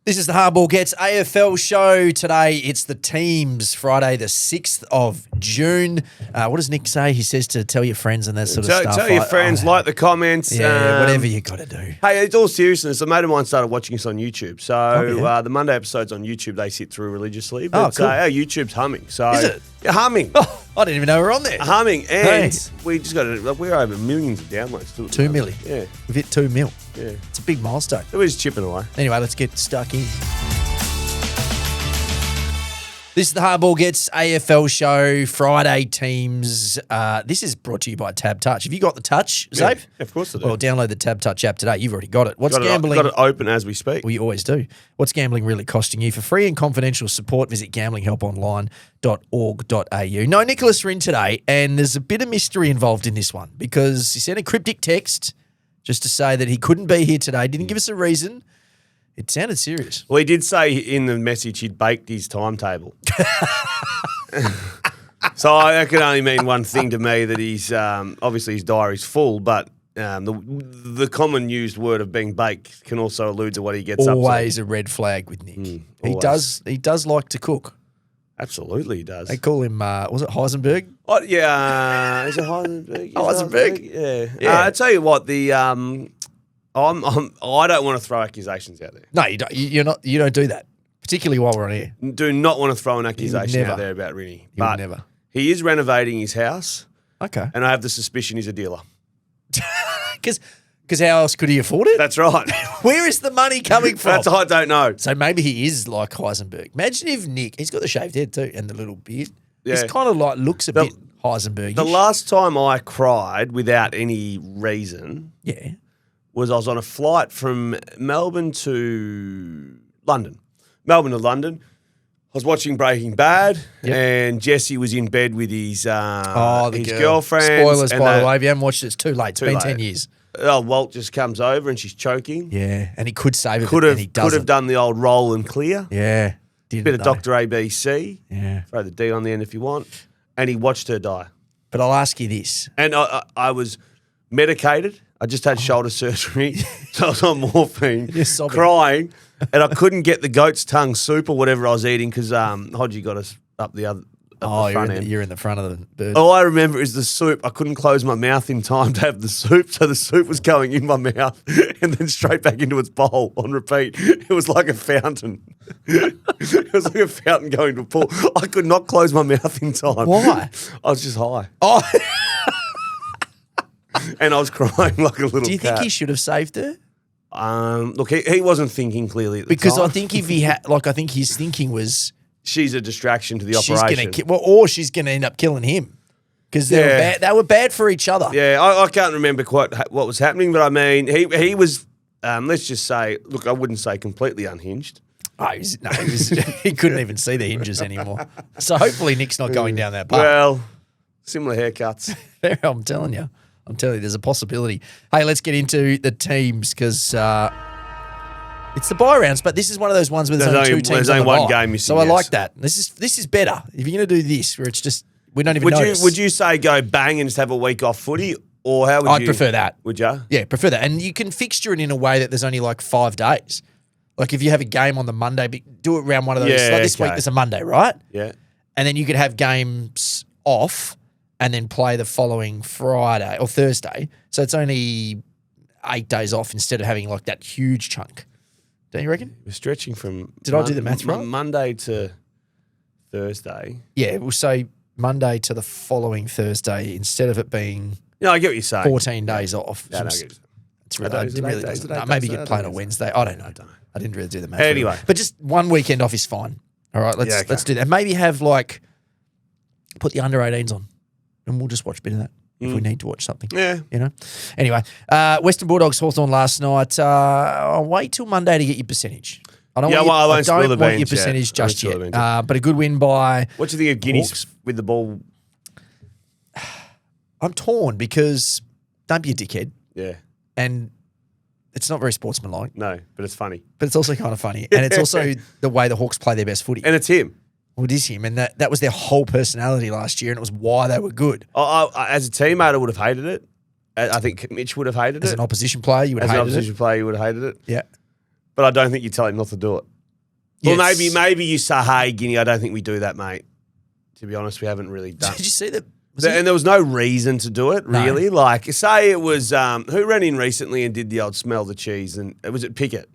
This is the Hardball Gets AFL show. Today, it's the teams, Friday the 6th of June. What does Nick say? He says to tell your friends and that sort of stuff. Tell your friends, like the comments. Yeah, whatever you got to do. Hey, it's all seriousness. A mate of mine started watching us on YouTube. So the Monday episodes on YouTube, they sit through religiously. But cool. our YouTube's humming. So, is it? Yeah, humming. Oh, I didn't even know we were on there. Humming. And Hey. we just got we're over millions of downloads. 2 million. Yeah. We've hit 2 mil. Yeah. It's a big milestone. So we're just chipping away. Anyway, let's get stuck in. This is the Hardball Gets AFL show, Friday teams. This is brought to you by TABtouch. Have you got the touch, Zabe? Yeah, of course I do. Well, download the TABtouch app today. You've already got it. What's gambling? Got it open as we speak. We always do. What's gambling really costing you? For free and confidential support, visit gamblinghelponline.org.au. No Nicholas Rin today, and there's a bit of mystery involved in this one because he sent a cryptic text just to say that he couldn't be here today. Didn't give us a reason. It sounded serious. Well, he did say in the message he'd baked his timetable. So that could only mean one thing to me, that he's obviously his diary's full, but the common used word of being baked can also allude to what he gets up to. Always a red flag with Nick. He does like to cook. Absolutely, he does. They call him, was it Heisenberg? Oh, yeah, is it Heisenberg? Heisenberg? Yeah. I tell you what, I don't want to throw accusations out there. No, you don't. You don't do that, particularly while we're on air. Do not want to throw an accusation never. out there about Rinny. You would never. He is renovating his house. Okay. And I have the suspicion he's a dealer. Because how else could he afford it? That's right. Where is the money coming from? I don't know. So maybe he is like Heisenberg. Imagine if Nick, he's got the shaved head too and the little beard. Yeah. He's kind of like looks a bit Heisenberg. The last time I cried without any reason was I was on a flight from Melbourne to London. I was watching Breaking Bad, and Jesse was in bed with his girlfriend. Spoilers, by the way. If you haven't watched it, it's too late. It's been 10 years. Walt just comes over and she's choking. Yeah, and he could save it, and he doesn't. Could have done the old roll and clear. Yeah. Bit of Dr. ABC. Yeah. Throw the D on the end if you want. And he watched her die. But I'll ask you this. And I was medicated. I just had shoulder surgery. So I was on morphine, crying. And I couldn't get the goat's tongue soup or whatever I was eating because Hodgie got us up the front end. You're in the front of the bird. All I remember is the soup. I couldn't close my mouth in time to have the soup, so the soup was going in my mouth and then straight back into its bowl on repeat. It was like a fountain. It was like a fountain going to a pool. I could not close my mouth in time. Why? I was just high. Oh. And I was crying like a little cat. Do you think he should have saved her? Look, he wasn't thinking clearly at the time. Because I think if he had, I think his thinking was, she's a distraction to the operation. Or she's going to end up killing him because they were bad for each other. Yeah, I can't remember quite what was happening, but I mean, he was, let's just say, look, I wouldn't say completely unhinged. Oh, he couldn't even see the hinges anymore. So hopefully Nick's not going down that path. Well, similar haircuts. I'm telling you, there's a possibility. Hey, let's get into the teams because it's the bye rounds, but this is one of those ones where there's only two teams. There's only one game missing. So I like that. This is better. If you're going to do this, where it's just we don't even notice. Would you say go bang and just have a week off footy, or how would you? I'd prefer that. Would you? Yeah, prefer that. And you can fixture it in a way that there's only like 5 days. Like if you have a game on the Monday, do it around one of those. Yeah, like this week, there's a Monday, right? Yeah. And then you could have games off and then play the following Friday or Thursday. So it's only 8 days off instead of having like that huge chunk. Don't you reckon? We're stretching from I do the math right? Monday to Thursday. Yeah, we'll say Monday to the following Thursday instead of it being I get what you're saying. 14 days off. No, I get it. It's really maybe you get played on Wednesday. I don't know. I didn't really do the math. Anyway. But just one weekend off is fine. All right, let's do that. Maybe have put the under 18s on and we'll just watch a bit of that if we need to watch something. Yeah. Anyway, Western Bulldogs Hawthorn last night. I'll wait till Monday to get your percentage. I don't want your percentage just yet. But a good win by... What do you think of Guineas with the ball? I'm torn because don't be a dickhead. Yeah. And it's not very sportsmanlike. No, but it's funny. But it's also kind of funny. And it's also the way the Hawks play their best footy. And it's him. Well, it is him. And that was their whole personality last year, and it was why they were good. As a teammate, I would have hated it. I think Mitch would have hated it. As an opposition player, you would have hated it. As an opposition player, you would have hated it. Yeah. But I don't think you tell him not to do it. Well, maybe you say, hey, Guinea, I don't think we do that, mate. To be honest, we haven't really done. Did you see that? And there was no reason to do it, really. No. Like, say it was who ran in recently and did the old smell the cheese, and was it Pickett?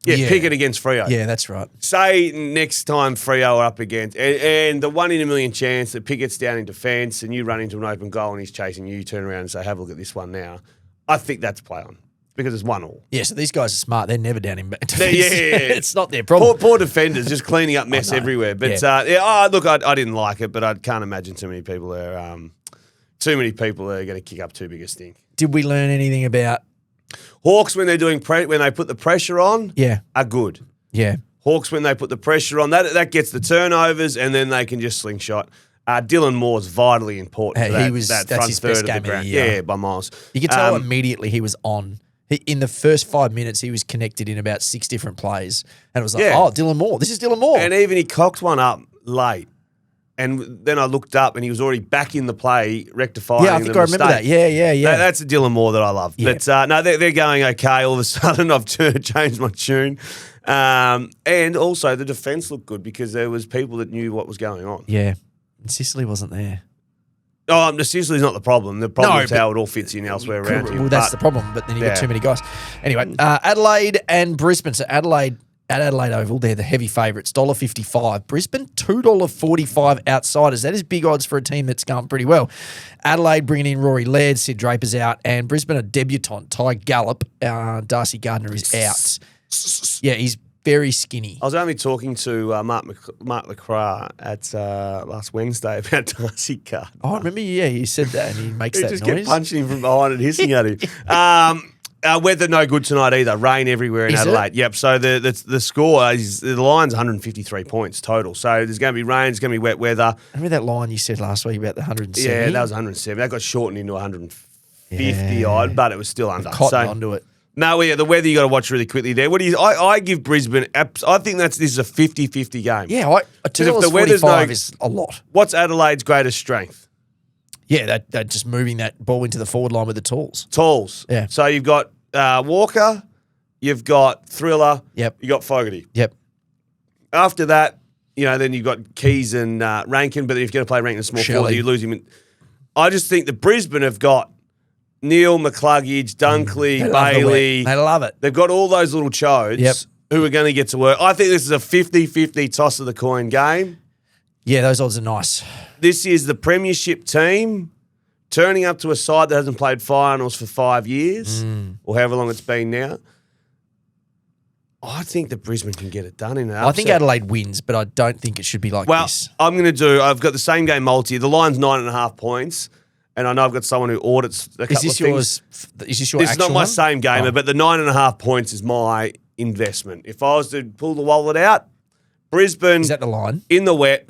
Yeah, Pickett against Freo. Yeah, that's right. Say next time Freo are up against, and the 1 in a million chance that Pickett's down in defence and you run into an open goal and he's chasing you, turn around and say, have a look at this one now. I think that's play on because it's 1-1. Yeah, so these guys are smart. They're never down in defence. Yeah. It's not their problem. Poor defenders just cleaning up mess everywhere. But look, I didn't like it, but I can't imagine too many people are going to kick up too big a stink. Did we learn anything about Hawks when they're doing when they put the pressure on? Yeah, are good. Yeah, Hawks when they put the pressure on that gets the turnovers and then they can just slingshot. Dylan Moore's vitally important. That's front his third best of game the ground. of the year. Yeah, by miles. You could tell immediately he was on. In the first 5 minutes, he was connected in about 6 different plays, and it was like, oh, Dylan Moore. This is Dylan Moore. And even he cocked one up late. And then I looked up and he was already back in the play, rectifying. Yeah, I think I remember that. Yeah. That's a Dylan Moore that I love. Yeah. But no, they're going okay. All of a sudden, I've changed my tune. And also, the defence looked good because there was people that knew what was going on. Yeah. And Sicily wasn't there. Oh, Sicily's not the problem. The problem is how it all fits in elsewhere around here. Well, that's the problem. But then you got too many guys. Anyway, Adelaide and Brisbane. So Adelaide. At Adelaide Oval, they're the heavy favourites, $1.55. Brisbane, $2.45 outsiders. That is big odds for a team that's going pretty well. Adelaide bringing in Rory Laird, Sid Draper's out, and Brisbane a debutant, Ty Gallop. Darcy Gardner is out. Yeah, he's very skinny. I was only talking to Mark LaCroix at last Wednesday about Darcy Gardner. Oh, I remember, you said that, and he makes that noise. He just kept punching him from behind and hissing at him. Weather no good tonight either. Rain everywhere in Adelaide. Yep. So the score is the line's 153 points total. So there's going to be rain. It's going to be wet weather. Remember that line you said last week about the 170? Yeah, that was 170. That got shortened into 150 odd, but it was still under. Cotton onto it. No, the weather you got to watch really quickly there. I give Brisbane. I think this is a 50-50 game. Yeah, $2.45 is a lot. What's Adelaide's greatest strength? Yeah, they're just moving that ball into the forward line with the tools. Yeah. So you've got Walker, you've got Thriller, yep. You've got Fogarty. Yep. After that, then you've got Keys and Rankin, but if you're going to play Rankin in small forward, you lose him. I just think that Brisbane have got Neil, McCluggage, Dunkley, Bailey. They love it. They've got all those little chodes who are going to get to work. I think this is a 50-50 toss of the coin game. Yeah, those odds are nice. This is the premiership team turning up to a side that hasn't played finals for 5 years or however long it's been now. I think that Brisbane can get it done in an upset. I think Adelaide wins, but I don't think it should be like this. Well, I've got the same game multi. The line's 9.5 points, and I know I've got someone who audits a couple of things. Is this your actual It's not my same gamer, but the 9.5 points is my investment. If I was to pull the wallet out, Brisbane. Is that the line? In the wet.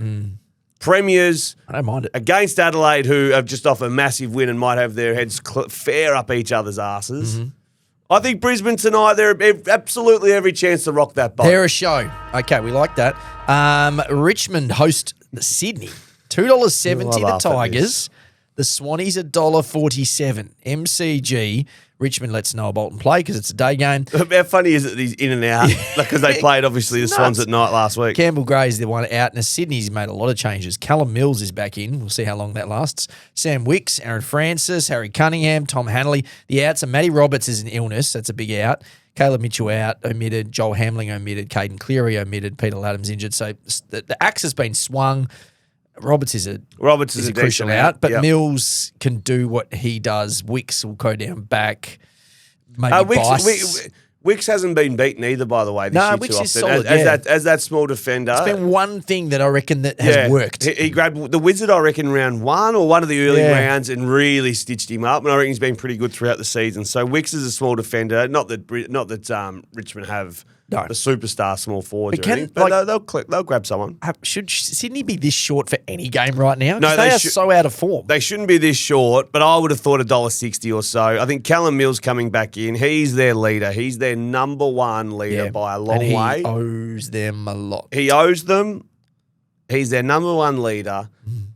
Premiers. I don't mind it. Against Adelaide, who have just off a massive win and might have their heads fair up each other's asses. Mm-hmm. I think Brisbane tonight, they're absolutely every chance to rock that boat. They're a show. Okay, we like that. Richmond host Sydney. $2.70 the Tigers. The Swannies $1.47. MCG. Richmond lets Noah Bolton play because it's a day game. How funny is it that he's in and out? Because they played, obviously, the Swans at night last week. Campbell Gray's the one out. And Sydney's made a lot of changes. Callum Mills is back in. We'll see how long that lasts. Sam Wicks, Aaron Francis, Harry Cunningham, Tom Hanley. The outs are Matty Roberts is an illness. That's a big out. Caleb Mitchell out, omitted. Joel Hamling omitted. Caden Cleary omitted. Peter Laddam's injured. So the axe has been swung. Roberts is a crucial out, but Mills can do what he does. Wicks will go down back. Maybe Wicks hasn't been beaten either, by the way. This year Wicks too is often. solid. As that small defender. It's been one thing that I reckon that has worked. He grabbed the Wizard, I reckon, round one or one of the early rounds and really stitched him up. And I reckon he's been pretty good throughout the season. So Wicks is a small defender. Not that Richmond have the superstar small forwards but they'll grab someone. Should Sydney be this short for any game right now? No, they are so out of form. They shouldn't be this short, but I would have thought $1.60 or so. I think Callum Mills coming back in. He's their leader. He's their number one leader by a long way. He owes them a lot. He owes them. He's their number one leader.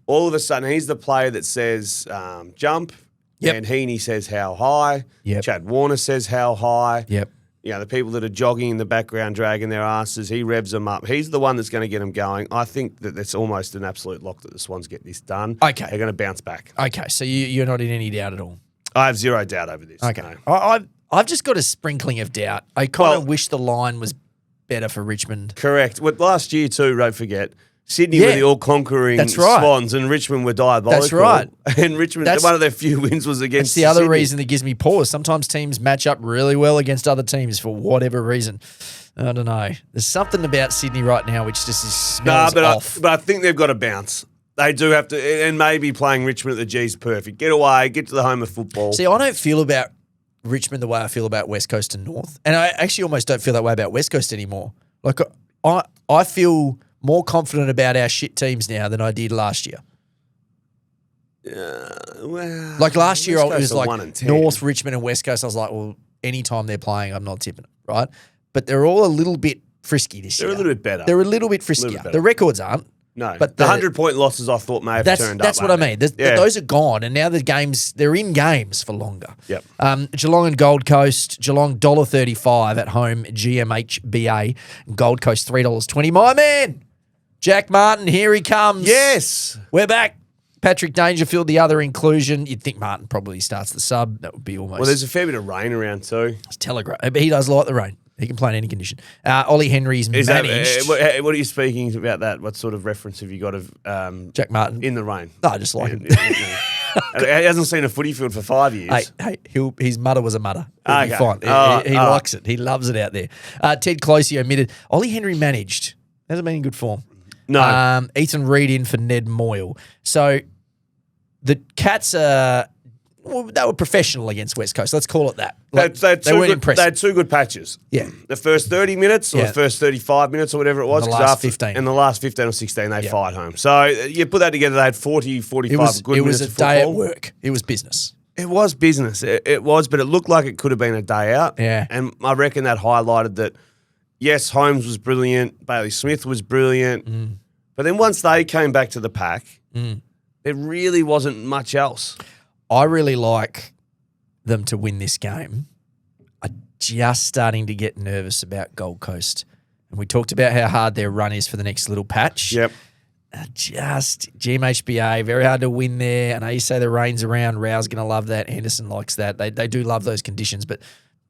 All of a sudden, he's the player that says jump. Yep. And Heaney says how high. Yep. Chad Warner says how high. Yep. the people that are jogging in the background, dragging their asses, he revs them up. He's the one that's going to get them going. I think that it's almost an absolute lock that the Swans get this done. Okay. They're going to bounce back. Okay, so you're not in any doubt at all? I have zero doubt over this. Okay. No. I've just got a sprinkling of doubt. I kind of wish the line was better for Richmond. Correct. Well, last year too, don't forget, Sydney were the all-conquering Swans and Richmond were diabolical. That's right. And Richmond, one of their few wins was against That's the other Sydney. reason that gives me pause. Sometimes teams match up really well against other teams for whatever reason. I don't know. There's something about Sydney right now which just smells off. But I think they've got to bounce. They do have to, and maybe playing Richmond at the G's perfect. Get away, get to the home of football. See, I don't feel about Richmond the way I feel about West Coast and North. And I actually almost don't feel that way about West Coast anymore. Like, I feel more confident about our shit teams now than I did last year. Well, like last year, it was like 1 and 10. North, Richmond, and West Coast. I was like, well, anytime they're playing, I'm not tipping it, right? But they're all a little bit frisky this year. They're a little bit better. They're a little bit friskier. The records aren't. No, but the 100-point losses I thought may have turned up. That's what I mean. Those are gone, and now the games, they're in games for longer. Yep. Geelong and Gold Coast. Geelong $1.35 at home, GMHBA. Gold Coast $3.20. My man, Jack Martin, here he comes. Yes. We're back. Patrick Dangerfield, the other inclusion. You'd think Martin probably starts the sub. That would be almost. Well, there's a fair bit of rain around too. It's telegraph. But he does like the rain. He can play in any condition. Ollie Henry's managed. What are you speaking about that? What sort of reference have you got of Jack Martin? In the rain. No, I just like him. He hasn't seen a footy field for 5 years. Hey, his mudder was a mudder. He'll be Okay. fine. He likes it. He loves it out there. Ted Closey omitted. Ollie Henry managed. Hasn't been in good form. No. Ethan Reid in for Ned Moyle. So the Cats they were professional against West Coast. Let's call it that. They weren't impressive. They had 2 good patches. Yeah. The first 30 minutes or the first 35 minutes or whatever it was. The last 15. And the last 15 or 16, they fired home. So you put that together, they had 40, 45 good minutes of football. It was a day at work. It was business. It was business. It was, but it looked like it could have been a day out. Yeah. And I reckon that highlighted that, yes, Holmes was brilliant. Bailey Smith was brilliant. But then once they came back to the pack, there really wasn't much else. I really like them to win this game. I'm just starting to get nervous about Gold Coast. And we talked about how hard their run is for the next little patch. Yep. Just GMHBA, very hard to win there. I know you say the rain's around. Rao's going to love that. Anderson likes that. They do love those conditions, but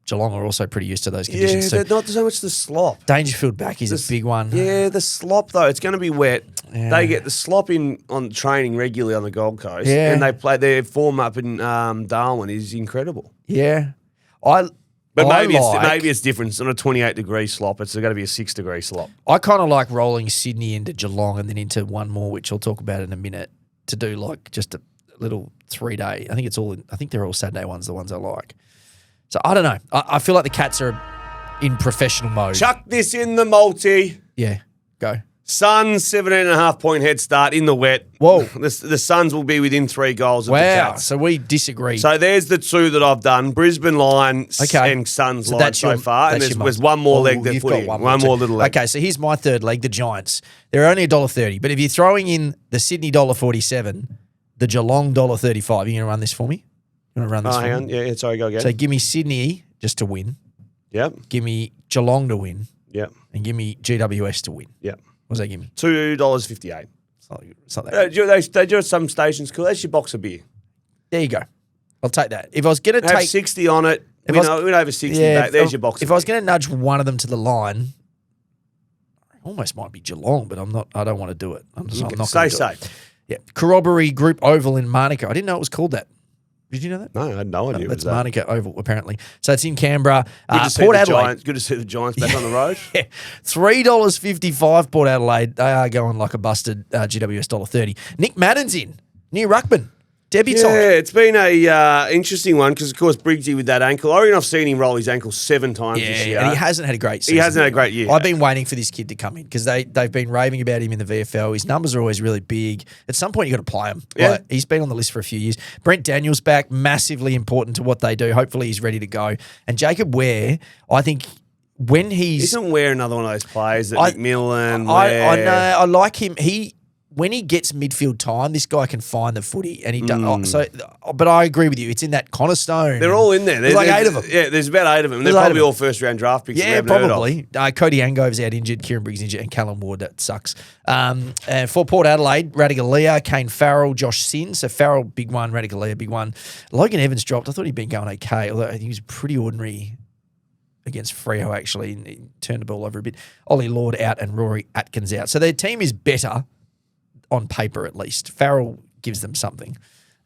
Geelong are also pretty used to those conditions. Yeah, not so much the slop. Dangerfield back is a big one. Yeah, the slop though. It's going to be wet. Yeah. They get the slop in on training regularly on the Gold Coast, Yeah. and their form up in Darwin is incredible. Yeah. But maybe it's different. It's not a 28-degree slop. It's going to be a 6-degree slop. I kind of like rolling Sydney into Geelong and then into one more, which I'll talk about in a minute, to do like just a little 3-day. I think they're all Saturday ones, the ones I like. So I don't know. I feel like the Cats are in professional mode. Chuck this in the multi. Yeah, go. Suns, 17.5-point head start in the wet. Whoa. The Suns will be within 3 goals of the Cats. So we disagree. So there's the 2 that I've done. Brisbane line and Suns line so far. And there's one more leg they've put in. One more little leg. Okay, so here's my third leg, the Giants. They're only $1.30. But if you're throwing in the Sydney $1.47, the Geelong $1.35, you going to run this for me? You want to run this for hang on. me? Yeah, sorry, go again. So give me Sydney just to win. Yep. Give me Geelong to win. Yep. And give me GWS to win. Yep. What does that give me? $2.58. It's not that good. They do at some stations. Cool. That's your box of beer. There you go. I'll take that. If I was going to take 60 on it, win over 60 back, there's your box. If I was going to nudge one of them to the line, almost might be Geelong, but I'm not. I don't want to do it. I'm not Stay safe. Yeah, Corroboree Group Oval in Monaco. I didn't know it was called that. Did you know that? No, I had no idea. That's Monaco Oval, apparently. So it's in Canberra. Port Adelaide. Good to see the Giants back on the road. Yeah. $3.55 Port Adelaide. They are going like a busted GWS $1.30. Nick Madden's in. New ruckman. Debutant. Yeah, it's been a interesting one because, of course, Briggsy with that ankle. I reckon I've seen him roll his ankle 7 times this year. And he hasn't had a great season. He hasn't had a great year. I've been waiting for this kid to come in because they've been raving about him in the VFL. His numbers are always really big. At some point, you've got to play him. Yeah. Like, he's been on the list for a few years. Brent Daniels back, massively important to what they do. Hopefully, he's ready to go. And Jacob Ware, I think when he's... Isn't Ware another one of those players that McMillan, I know. I like him. when he gets midfield time, this guy can find the footy, and he does. But I agree with you. It's in that cornerstone. They're all in there. There's like 8 of them. Yeah, there's about 8 of them. They're probably all first-round draft picks. Yeah, probably. Cody Angove's out injured, Kieran Briggs injured, and Callum Ward, that sucks. And for Port Adelaide, Radicalea, Kane Farrell, Josh Sin. So Farrell, big one, Radicalea, big one. Logan Evans dropped. I thought he'd been going okay, although I think he was pretty ordinary against Freo, actually, and he turned the ball over a bit. Ollie Lord out and Rory Atkins out. So their team is better on paper, at least. Farrell gives them something.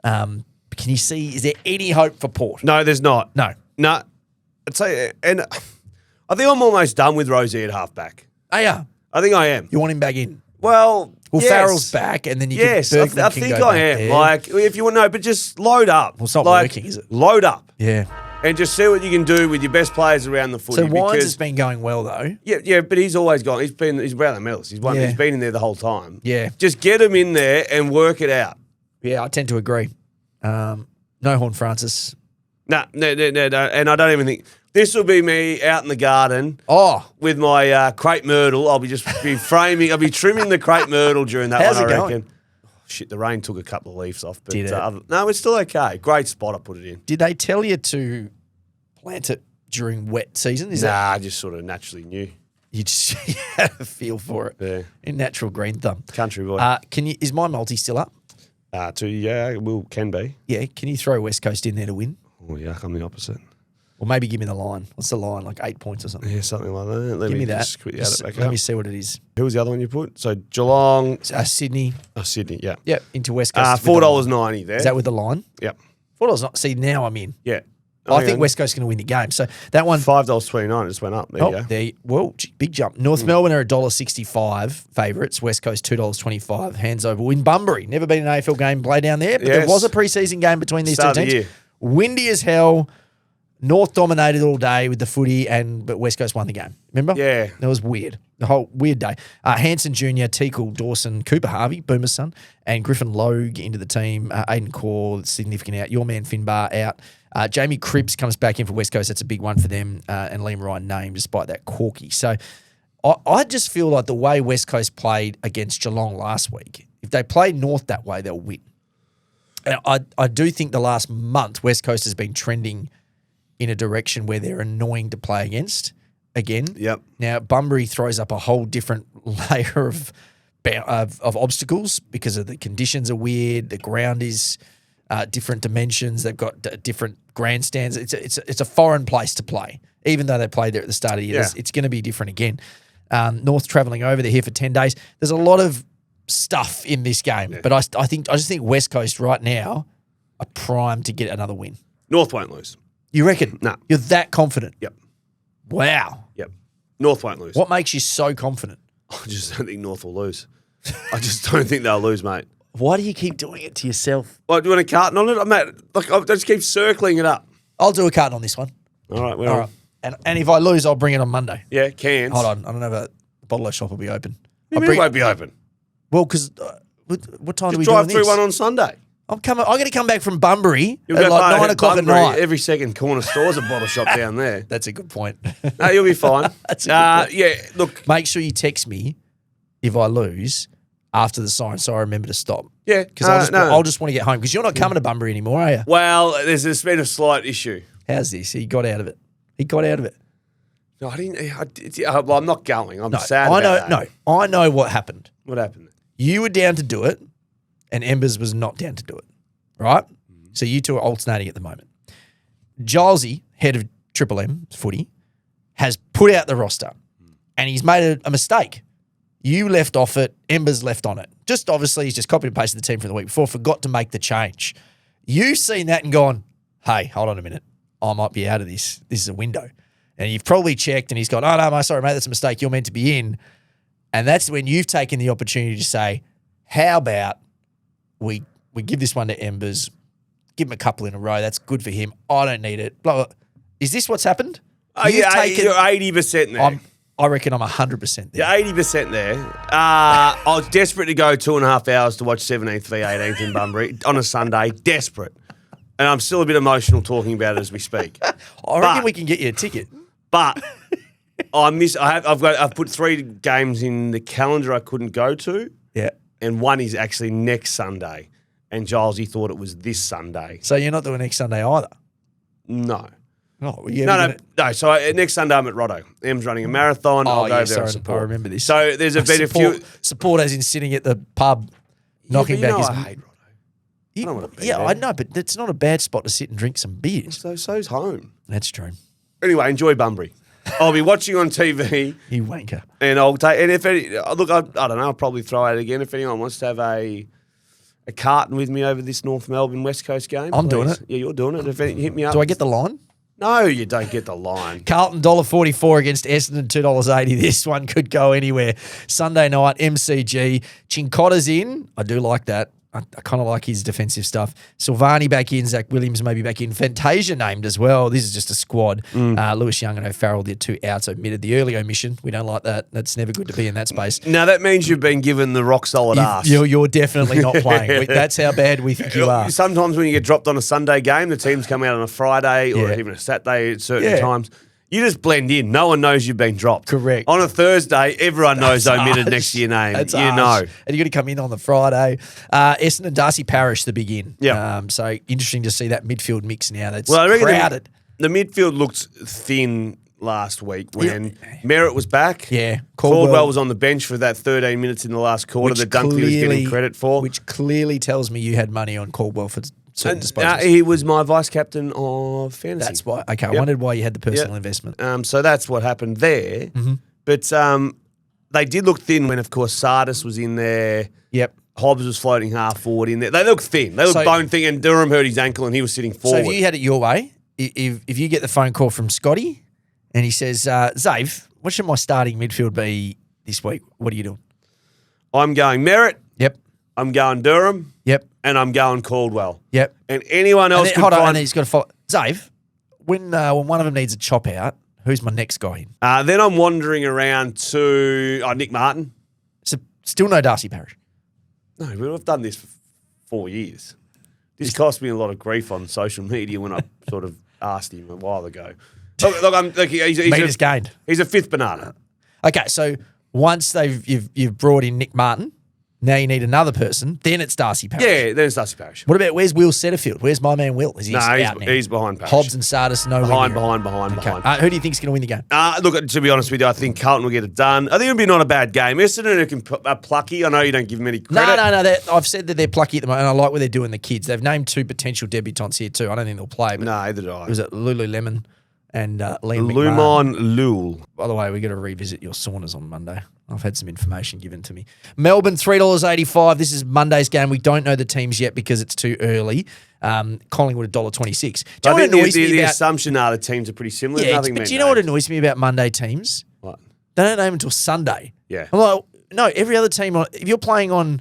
Can you see, is there any hope for Port? No, there's not. No. I'd say, and I think I'm almost done with Rosie at halfback. Oh, yeah. I think I am. You want him back in? Well, yes. Farrell's back, and then you yes, can, I think I am. there. Like, if you want to know, but just load up. Well, it's not working, is it? Load up. Yeah. And just see what you can do with your best players around the footy. So Wines has been going well, though. Yeah, but he's always gone. He's around the medals. He's been in there the whole time. Yeah. Just get him in there and work it out. Yeah, I tend to agree. No Horn Francis. No. And I don't even think this will be me out in the garden. With my crepe myrtle. I'll be framing. I'll be trimming the crepe myrtle during that How's one. it I going? reckon. Shit, the rain took a couple of leaves off. But Did it? No, it's still okay. Great spot I put it in. Did they tell you to plant it during wet season? I just sort of naturally knew. You just had a feel for it. Yeah. In natural green thumb. Country boy. Is my multi still up? Can be. Yeah. Can you throw West Coast in there to win? Oh, yuck, I'm the opposite. Or maybe give me the line. What's the line? Like 8 points or something? Yeah, something like that. Give me that. Let me see what it is. Who was the other one you put? So Geelong. Sydney. Oh, Sydney, yeah. Yep, into West Coast. $4.90 there. Is that with the line? Yep. $4.90. See, now I'm in. Yeah. I think West Coast is going to win the game. So that one. $5.29. It just went up. There you go. Big jump. North Melbourne are $1.65 favourites. West Coast $2.25. Hands over. In Bunbury. Never been an AFL game play down there, but there was a preseason game between these two teams. Windy as hell. North dominated all day with the footy, but West Coast won the game. Remember? Yeah. That was weird. The whole weird day. Hanson Jr., Teakle, Dawson, Cooper Harvey, Boomer's son, and Griffin Logue into the team. Aiden Core, significant out. Your man Finbar out. Jamie Cripps comes back in for West Coast. That's a big one for them. And Liam Ryan named despite that corky. So I just feel like the way West Coast played against Geelong last week, if they play North that way, they'll win. And I do think the last month West Coast has been trending in a direction where they're annoying to play against again. Yep. Now, Bunbury throws up a whole different layer of obstacles because of the conditions are weird. The ground is different dimensions. They've got different grandstands. It's a foreign place to play. Even though they played there at the start of the year, it's going to be different again. North travelling over, they're here for 10 days. There's a lot of stuff in this game, but I just think West Coast right now are primed to get another win. North won't lose. You reckon? No. You're that confident? Yep. Wow. Yep. North won't lose. What makes you so confident? I just don't think North will lose. I just don't think they'll lose, mate. Why do you keep doing it to yourself? Well, do you want a carton on it? Mate, I just keep circling it up. I'll do a carton on this one. All right. All right. And if I lose, I'll bring it on Monday. Yeah, cans. Hold on. I don't know if the bottle shop will be open. It won't be open. Well, because what time do we drive do through this? one on Sunday. I'm going to come back from Bunbury You'll at go like 9 o'clock at night. Every second corner store's a bottle shop down there. That's a good point. No, you'll be fine. That's a good point. Yeah, look. Make sure you text me if I lose after the sign so I remember to stop. Yeah. Because I'll just want to get home because you're not coming to Bunbury anymore, are you? Well, there's been a slight issue. How's this? He got out of it. No, I didn't. Well, I'm not going. I'm sad about that. I know what happened. What happened? You were down to do it and Embers was not down to do it, right? So you two are alternating at the moment. Gilesy, head of Triple M footy, has put out the roster and he's made a mistake. You left off it, Embers left on it. Just obviously he's just copied and pasted the team from the week before, forgot to make the change. You've seen that and gone, hey, hold on a minute. I might be out of this. This is a window. And you've probably checked and he's gone, oh, no, sorry, mate, that's a mistake. You're meant to be in. And that's when you've taken the opportunity to say, how about we give this one to Embers, give him a couple in a row. That's good for him. I don't need it. Blah, blah. Is this what's happened? You're 80% there. I reckon I'm 100% there. You're 80% there. I was desperate to go 2.5 hours to watch 17th v 18th in Bunbury on a Sunday. Desperate. And I'm still a bit emotional talking about it as we speak. I reckon we can get you a ticket. But I've put 3 games in the calendar I couldn't go to. Yeah. and one is actually next Sunday. And Giles, he thought it was this Sunday. So you're not doing next Sunday either? No. Oh, well, yeah, No. So next Sunday I'm at Rotto. Em's running a marathon. I'll go there and support. I remember this. So there's a few support as in sitting at the pub, knocking back his. I hate Rotto. I know, but it's not a bad spot to sit and drink some beers. So's home. That's true. Anyway, enjoy Bunbury. I'll be watching on TV. You wanker. And I'll take. And if any, look, I don't know. I'll probably throw out again if anyone wants to have a Carlton with me over this North Melbourne West Coast game. I'm doing it. Yeah, you're doing it. If any, hit me up. Do I get the line? No, you don't get the line. Carlton $1.44 against Essendon $2.80. This one could go anywhere. Sunday night, MCG. Chincotta's in. I do like that. I kind of like his defensive stuff. Silvani back in. Zach Williams maybe back in. Fantasia named as well. This is just a squad. Lewis Young and O'Farrell, the 2 outs, omitted the early omission. We don't like that. That's never good to be in that space. Now, that means you've been given the rock-solid ass. You're definitely not playing. That's how bad we think you are. Sometimes when you get dropped on a Sunday game, the teams come out on a Friday or even a Saturday at certain times. You just blend in. No one knows you've been dropped. Correct. On a Thursday, everyone knows omitted next to your name. That's you harsh. know. And you're going to come in on the Friday. Essendon, Darcy Parish, the big in. Yeah. So interesting to see that midfield mix now. That's I reckon crowded. The midfield looked thin last week when Merritt was back. Yeah. Caldwell was on the bench for that 13 minutes in the last quarter that Dunkley was getting credit for. Which clearly tells me you had money on Caldwell for certain disposals. He was my vice captain of fantasy. That's why. Okay, I wondered why you had the personal investment. So that's what happened there. But they did look thin when, of course, Sardis was in there. Yep. Hobbs was floating half forward in there. They look thin. They look bone thin. And Durham hurt his ankle and he was sitting forward. So if you had it your way, if you get the phone call from Scotty and he says, Zave, what should my starting midfield be this week? What are you doing? I'm going Merritt. Yep. I'm going Durham. Yep. And I'm going Caldwell. Yep. And anyone else hold on, and then he's got to follow. Zave, when one of them needs a chop out, who's my next guy in? Then I'm wandering around to Nick Martin. So still no Darcy Parish. No, we've done this for 4 years. This cost me a lot of grief on social media when I sort of asked him a while ago. He's gained. He's a fifth banana. Okay, so once you've brought in Nick Martin, now you need another person. Then it's Darcy Parish. Yeah, then it's Darcy Parish. Where's Will Setterfield? Where's my man Will? Is he out now? He's behind Parish. Hobbs and Sardis, no behind. Who do you think's going to win the game? Look, to be honest with you, I think Carlton will get it done. I think it'll be not a bad game. Essendon are plucky. I know you don't give them any credit. No. I've said that they're plucky at the moment, and I like what they're doing the kids. They've named 2 potential debutants here too. I don't think they'll play. But no, either do I. Was it Lululemon and Liam Lumon Lul? By the way, we got to revisit your saunas on Monday. I've had some information given to me. Melbourne, $3.85. This is Monday's game. We don't know the teams yet because it's too early. Collingwood, $1.26. Do you know what annoys me about... The assumption are the teams are pretty similar. Yeah, but do you know what annoys me about Monday teams? What? They don't name until Sunday. Yeah. I'm like, no, every other team, if you're playing on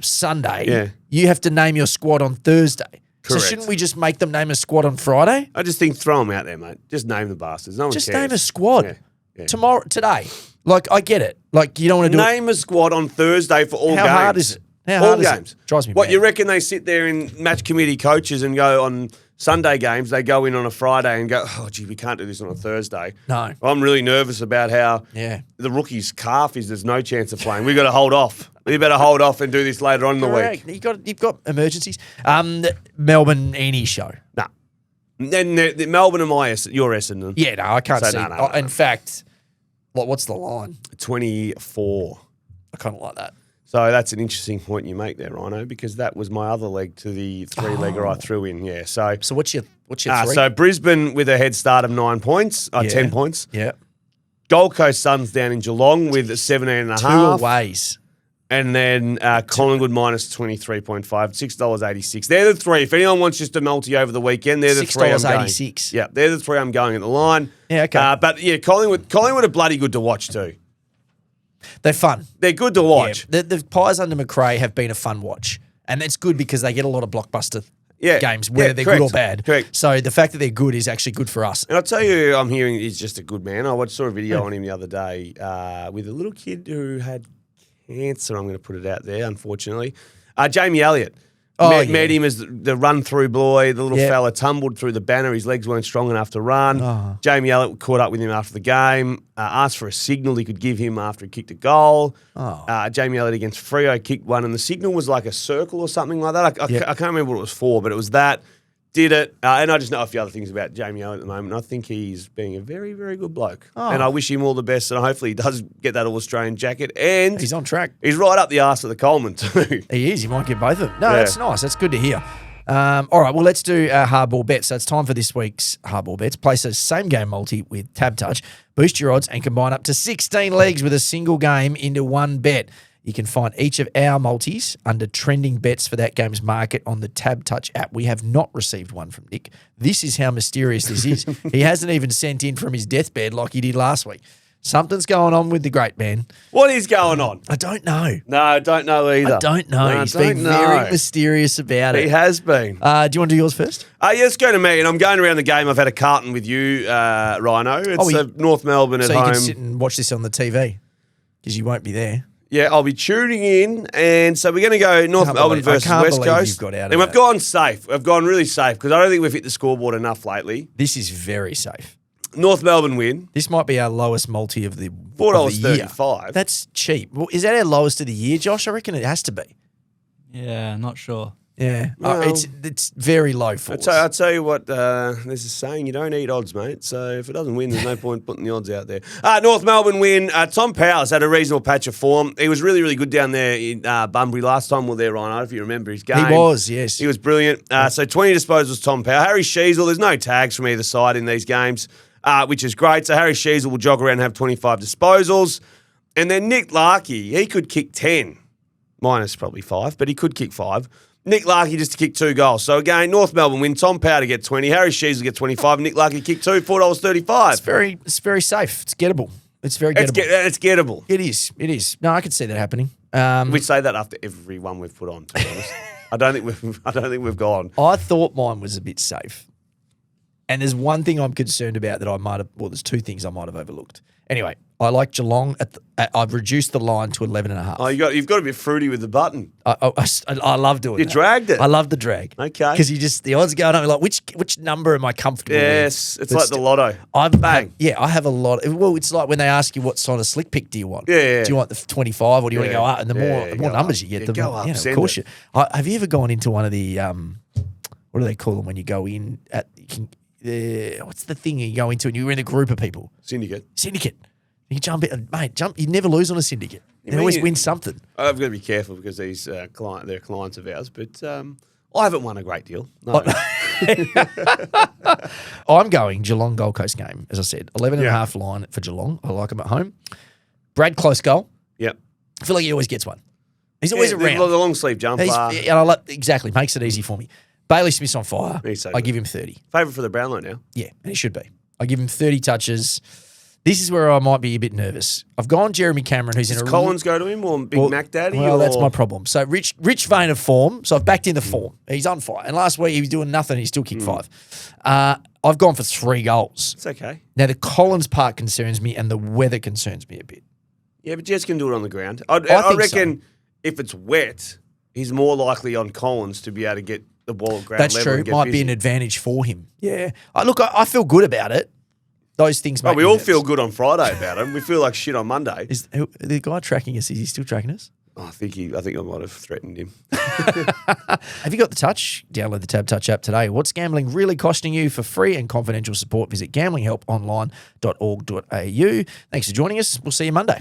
Sunday, you have to name your squad on Thursday. Correct. So shouldn't we just make them name a squad on Friday? I just think throw them out there, mate. Just name the bastards. No one cares. Just name a squad. Yeah. Today. Like, I get it. Like, you don't want to do Name a squad on Thursday for all games. How hard is it? All games. Drives me What, mad. you reckon they sit there in match committee coaches and go on Sunday games, they go in on a Friday and go, oh, gee, we can't do this on a Thursday. No. I'm really nervous about how the rookie's calf there's no chance of playing. We've got to hold off. We better hold off and do this later on in the week. You've got emergencies. Melbourne, any show. No. Then Melbourne and your Essendon. Yeah, no, I can't see. No. In fact, what's the line? 24. I kind of like that. So that's an interesting point you make there, Rhino, because that was my other leg to the 3-legger I threw in. Yeah. So what's your 3? So Brisbane with a head start of 9 points, 10 points. Yeah. Gold Coast Suns down in Geelong with 17.5. 2 aways. And then Collingwood minus 23.5, $6.86. They're the 3. If anyone wants just a multi over the weekend, they're the 3 I'm going. $6.86. Yeah, they're the 3 I'm going at the line. Yeah, okay. But yeah, Collingwood are bloody good to watch too. They're fun. They're good to watch. Yeah. The Pies under McRae have been a fun watch. And that's good because they get a lot of blockbuster games, whether they're good or bad. Correct. So the fact that they're good is actually good for us. And I'll tell you, I'm hearing he's just a good man. I saw a video on him the other day with a little kid who had cancer. I'm going to put it out there, unfortunately. Jamie Elliott. Met him as the run-through boy. The little fella tumbled through the banner. His legs weren't strong enough to run. Jamie Elliott caught up with him after the game, asked for a signal he could give him after he kicked a goal. Jamie Elliott against Freo kicked one, and the signal was like a circle or something like that. I can't remember what it was for, but it was that. Did it, and I just know a few other things about Jamie Elliott at the moment. I think he's being a very, very good bloke, and I wish him all the best. And hopefully, he does get that All-Australian jacket. And he's on track. He's right up the arse of the Coleman too. He is. He might get both of them. No, that's nice. That's good to hear. All right, well, let's do hardball bets. So it's time for this week's hardball bets. Place a same game multi with TABtouch. Boost your odds and combine up to 16 legs with a single game into one bet. You can find each of our multis under trending bets for that game's market on the TABtouch app. We have not received one from Nick. This is how mysterious this is. He hasn't even sent in from his deathbed like he did last week. Something's going on with the great man. What is going on? I don't know. No, I don't know either. I don't know. He's been very mysterious about it. He has been. Do you want to do yours first? Let's go to me. And I'm going around the game. I've had a Carlton with you, Rhino. It's North Melbourne at home. So you can sit and watch this on the TV because you won't be there. Yeah, I'll be tuning in, and so we're going to go North Melbourne versus West Coast. And we've gone safe. We've gone really safe because I don't think we've hit the scoreboard enough lately. This is very safe. North Melbourne win. This might be our lowest multi of the $4.35. That's cheap. Well, is that our lowest of the year, Josh? I reckon it has to be. Yeah, not sure. Yeah, well, it's very low for us. I'll tell you what, there's a saying, you don't eat odds, mate. So if it doesn't win, there's no point putting the odds out there. North Melbourne win. Tom Powers had a reasonable patch of form. He was really, really good down there in Bunbury last time we were there, Ryan. I don't know if you remember his game. He was, yes. He was brilliant. So 20 disposals, Tom Powers. Harry Sheasel, there's no tags from either side in these games, which is great. So Harry Sheasel will jog around and have 25 disposals. And then Nick Larkey, he could kick 10, minus probably 5, but he could kick 5. Nick Larkey just to kick 2 goals. So again, North Melbourne win. Tom Power to get 20. Harry Sheasel get 25. Nick Larkey kick 2. $4.35. It's very safe. It's gettable. It's very gettable. It's gettable. It is. It is. No, I could see that happening. We say that after every one we've put on. To be honest, I don't think we've gone. I thought mine was a bit safe, and there's one thing I'm concerned about that I might have. Well, there's 2 things I might have overlooked. Anyway, I like Geelong. I've reduced the line to 11.5. Oh, you've got to be fruity with the button. I love doing that. You dragged it. I love the drag. Okay. Because the odds going up, like, which number am I comfortable with? Yes, it's like the lotto. Bang. I have a lot. Well, it's like when they ask you what sort of slick pick do you want? Yeah. Do you want the 25 or do you want to go up? And the more numbers you get, the go up. Of course you. Have you ever gone into one of the, what do they call them when you go in at, what's the thing you go into and you're in a group of people? Syndicate. You jump in, mate. You never lose on a syndicate. They always win something. I've got to be careful because these they're clients of ours, but I haven't won a great deal. No. I'm going Geelong Gold Coast game, as I said. 11.5 line for Geelong. I like them at home. Brad close goal. Yep. I feel like he always gets one. He's always around. The long sleeve jumper. Exactly. Makes it easy for me. Bailey Smith's on fire. I give him 30. Favourite for the Brownlow now. Yeah, and he should be. I give him 30 touches. This is where I might be a bit nervous. I've gone Jeremy Cameron, who's Does Collins go to him or Big Mac Daddy? Well, that's my problem. So rich vein of form. So I've backed in the form. He's on fire. And last week he was doing nothing. He still kicked 5. I've gone for 3 goals. It's okay. Now the Collins part concerns me and the weather concerns me a bit. Yeah, but Jets can do it on the ground. I reckon if it's wet, he's more likely on Collins to be able to get the ball at ground That's level. That's true. Might be an advantage for him. Yeah. I feel good about it. Those things make we all feel good on Friday about him. We feel like shit on Monday. Is the guy tracking us? Is he still tracking us? I think I might have threatened him. Have you got the touch? Download the TABtouch app today. What's gambling really costing you? For free and confidential support, visit gamblinghelponline.org.au. Thanks for joining us. We'll see you Monday.